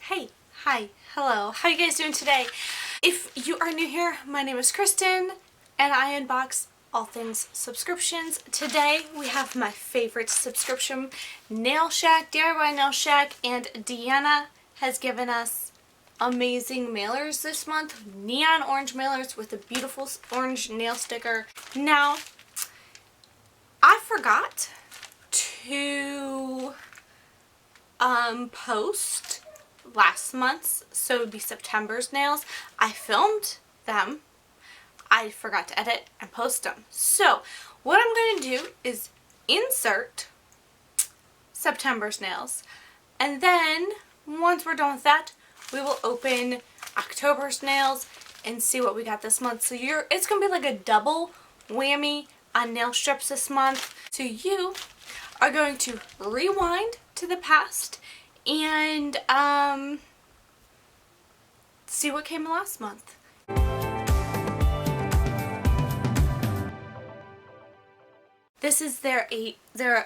Hey, hi, hello, how you guys doing today? If you are new here, my name is Kristen and I unbox all things subscriptions. Today we have my favorite subscription, Nail Shack, DIY Nail Shack, and Deanna has given us amazing mailers this month, neon orange mailers with a beautiful orange nail sticker. Now, I forgot to post last month's, so it would be September's nails. I filmed them. I forgot to edit and post them. So what I'm going to do is insert September's nails, and then once we're done with that, we will open October's nails and see what we got this month. So it's going to be like a double whammy on nail strips this month. So you are going to rewind to the past and see what came last month. This is their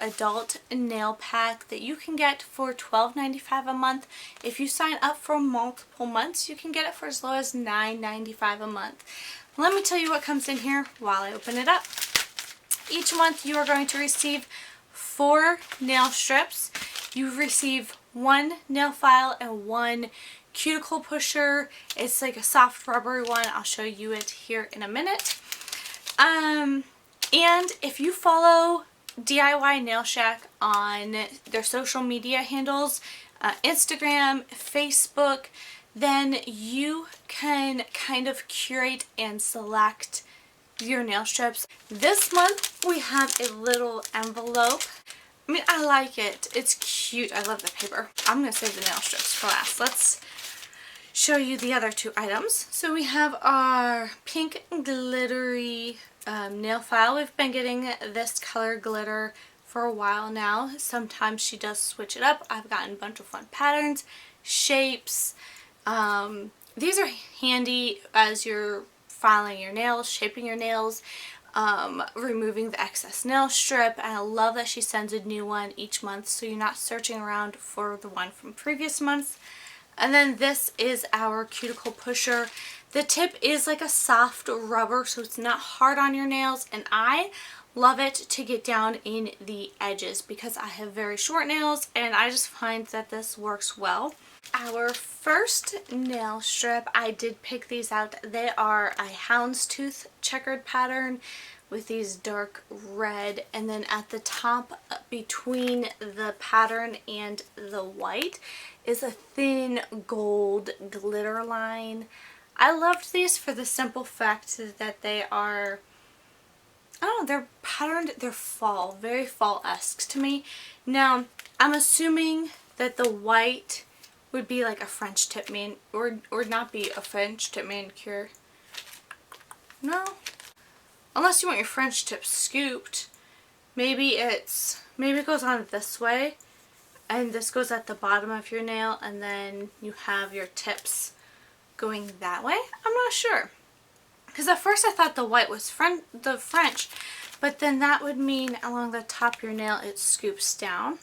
adult nail pack that you can get for $12.95 a month. If you sign up for multiple months, you can get it for as low as $9.95 a month. Let me tell you what comes in here while I open it up. Each month you are going to receive 4 nail strips. You receive 1 nail file and 1 cuticle pusher. It's like a soft rubbery one. I'll show you it here in a minute. And if you follow DIY Nail Shack on their social media handles, Instagram, Facebook, then you can kind of curate and select your nail strips. This month we have a little envelope. I mean, I like it. It's cute. I love the paper. I'm going to save the nail strips for last. Let's show you the other 2 items. So we have our pink glittery nail file. We've been getting this color glitter for a while now. Sometimes she does switch it up. I've gotten a bunch of fun patterns, shapes. These are handy as you're filing your nails, shaping your nails, removing the excess nail strip, and I love that she sends a new one each month so you're not searching around for the one from previous months. And then this is our cuticle pusher. The tip is like a soft rubber, so it's not hard on your nails, and I love it to get down in the edges because I have very short nails and I just find that this works well. Our first nail strip, I did pick these out. They are a houndstooth checkered pattern with these dark red, and then at the top between the pattern and the white is a thin gold glitter line. I loved these for the simple fact that they are, I don't know, they're patterned, they're fall, very fall-esque to me. Now, I'm assuming that the white would be like a French tip or not be a French tip manicure. No. Unless you want your French tip scooped. Maybe it goes on this way and this goes at the bottom of your nail, and then you have your tips going that way. I'm not sure. Because at first I thought the white was the French, but then that would mean along the top of your nail it scoops down.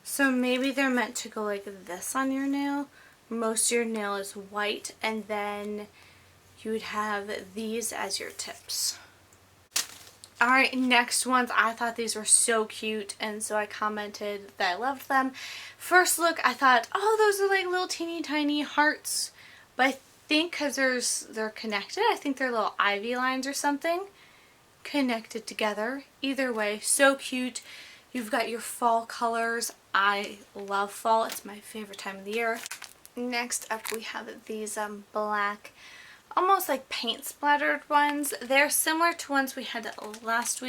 So maybe they're meant to go like this on your nail. Most of your nail is white, and then you would have these as your tips. Alright, next ones. I thought these were so cute, and so I commented that I loved them. First look, I thought, oh, those are like little teeny tiny hearts. But I think because they're connected, I think they're little ivy lines or something connected together. Either way, so cute. You've got your fall colors. I love fall. It's my favorite time of the year. Next up we have these black, almost like paint splattered ones. They're similar to ones we had last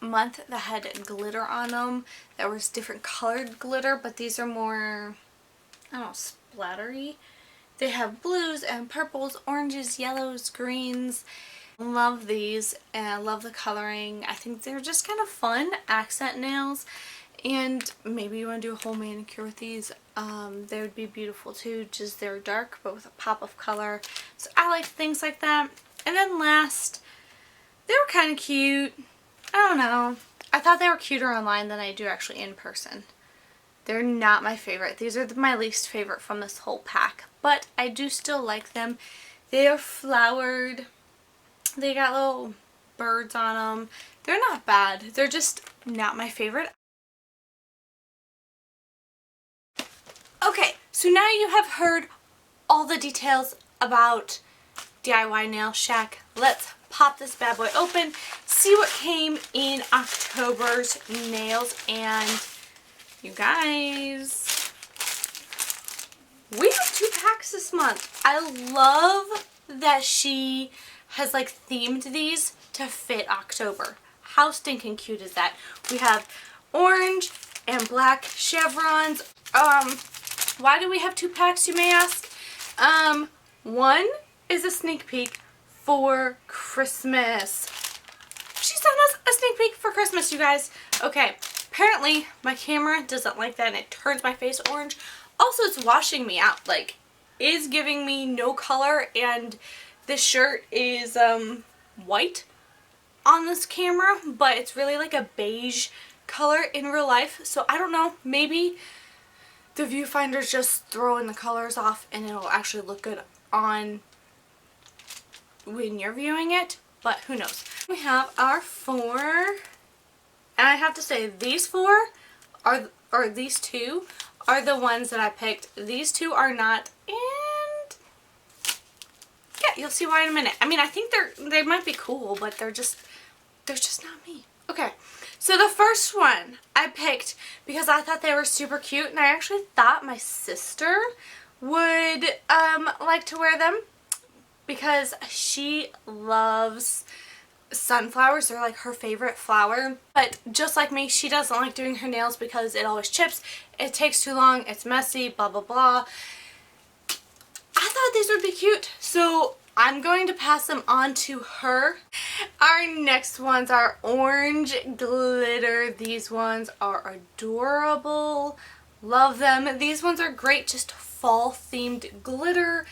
month that had glitter on them. That was different colored glitter, but these are more, I don't know, splattery. They have blues and purples, oranges, yellows, greens. Love these, and I love the coloring. I think they're just kind of fun accent nails, and maybe you want to do a whole manicure with these. They would be beautiful too, just they're dark but with a pop of color, so I like things like that. And then last, they were kind of cute. I don't know, I thought they were cuter online than I do actually in person. They're not my favorite. These are my least favorite from this whole pack, but I do still like them. They are flowered. They got little birds on them. They're not bad. They're just not my favorite. Okay, so now you have heard all the details about DIY Nail Shack. Let's pop this bad boy open, see what came in October's nails, and you guys, we have 2 packs this month. I love that she has like themed these to fit October. How stinking cute is that? We have orange and black chevrons. Why do we have 2 packs, you may ask? One is a sneak peek for Christmas. She sent us a sneak peek for Christmas, you guys. Okay, apparently my camera doesn't like that and it turns my face orange. Also, it's washing me out. Like, it is giving me no color, and this shirt is white on this camera, but it's really like a beige color in real life. So I don't know, maybe the viewfinder's just throwing the colors off and it'll actually look good on when you're viewing it, but who knows. We have our 4, and I have to say these 4 are, or these 2 are the ones that I picked. These 2 are not, and yeah, you'll see why in a minute. I mean, I think they might be cool, but they're just not me. Okay, so the first one I picked because I thought they were super cute, and I actually thought my sister would like to wear them because she loves sunflowers. They're like her favorite flower, but just like me, she doesn't like doing her nails because it always chips, it takes too long, it's messy, blah blah blah. I thought these would be cute, so I'm going to pass them on to her. Our next ones are orange glitter. These ones are adorable. Love them. These ones are great, just fall themed glitter.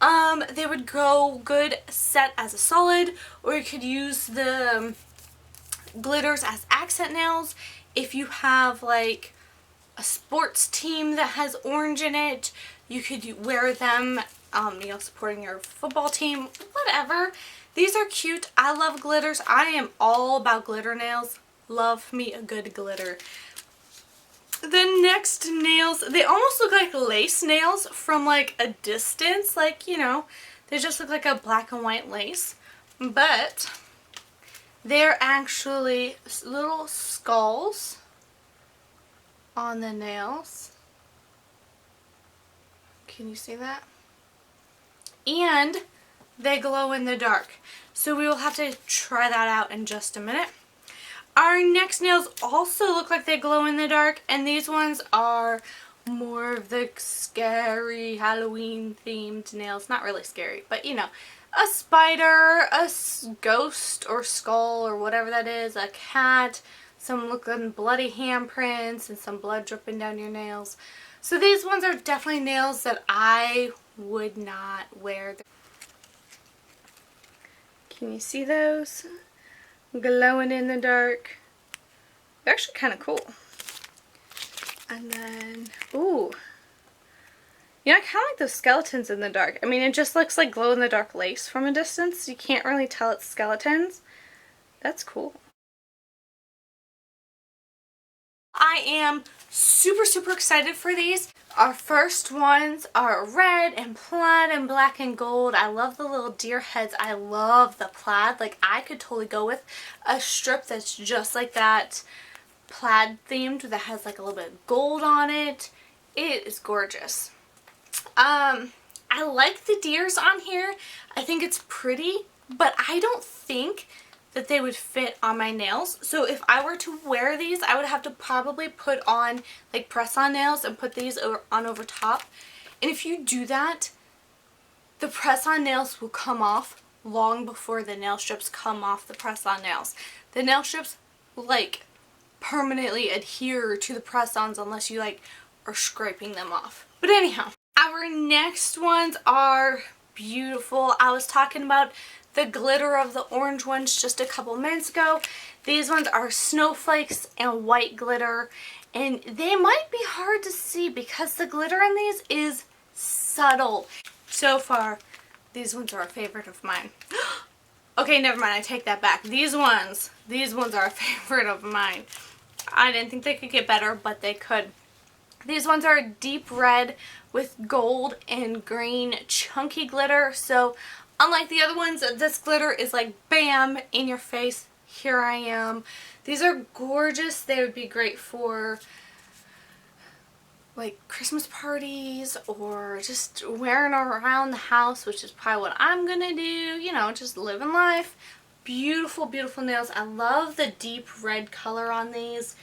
They would go good set as a solid, or you could use the glitters as accent nails. If you have like a sports team that has orange in it, you could wear them, you know, supporting your football team, whatever. These are cute. I love glitters. I am all about glitter nails. Love me a good glitter. The next nails, they almost look like lace nails from like a distance. Like, you know, they just look like a black and white lace. But they're actually little skulls on the nails. Can you see that? And they glow in the dark. So we will have to try that out in just a minute. Our next nails also look like they glow in the dark, and these ones are more of the scary Halloween themed nails. Not really scary, but you know, a spider, a ghost or skull or whatever that is, a cat, some looking bloody handprints, and some blood dripping down your nails. So these ones are definitely nails that I would not wear. Can you see those? Glowing in the dark. They're actually kind of cool. And then, ooh. You know, I kind of like those skeletons in the dark. I mean, it just looks like glow-in-the-dark lace from a distance. You can't really tell it's skeletons. That's cool. I am super, super excited for these. Our first ones are red and plaid and black and gold. I love the little deer heads. I love the plaid. Like, I could totally go with a strip that's just like that, plaid themed, that has like a little bit of gold on it. It is gorgeous. I like the deers on here. I think it's pretty, but I don't think that they would fit on my nails. So if I were to wear these, I would have to probably put on like press-on nails and put these on over top. And if you do that, the press-on nails will come off long before the nail strips come off the press-on nails. The nail strips like permanently adhere to the press-ons unless you like are scraping them off. But anyhow, our next ones are beautiful. I was talking about the glitter of the orange ones just a couple minutes ago. These ones are snowflakes and white glitter, And they might be hard to see because the glitter in these is subtle. So far, these ones are a favorite of mine. Okay, never mind, I take that back. These ones are a favorite of mine. I didn't think they could get better, but they could. These ones are a deep red with gold and green chunky glitter. So unlike the other ones, this glitter is like bam, in your face. Here I am. These are gorgeous. They would be great for like Christmas parties or just wearing around the house, which is probably what I'm gonna do, you know, just living life. Beautiful, beautiful nails. I love the deep red color on these.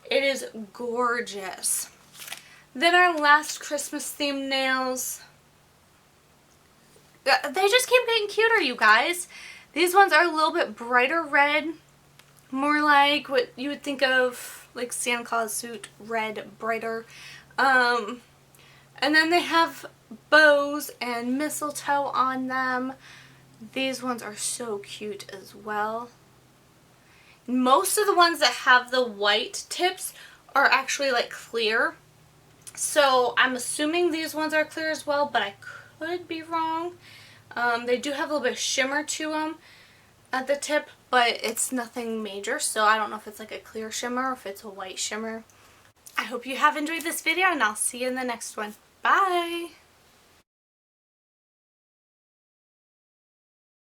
It is gorgeous. Then our last Christmas themed nails. They just keep getting cuter, you guys. These ones are a little bit brighter red. More like what you would think of like Santa Claus suit red, brighter. And then they have bows and mistletoe on them. These ones are so cute as well. Most of the ones that have the white tips are actually like clear. So I'm assuming these ones are clear as well, but I could be wrong. They do have a little bit of shimmer to them at the tip, but it's nothing major. So I don't know if it's like a clear shimmer or if it's a white shimmer. I hope you have enjoyed this video, and I'll see you in the next one. Bye!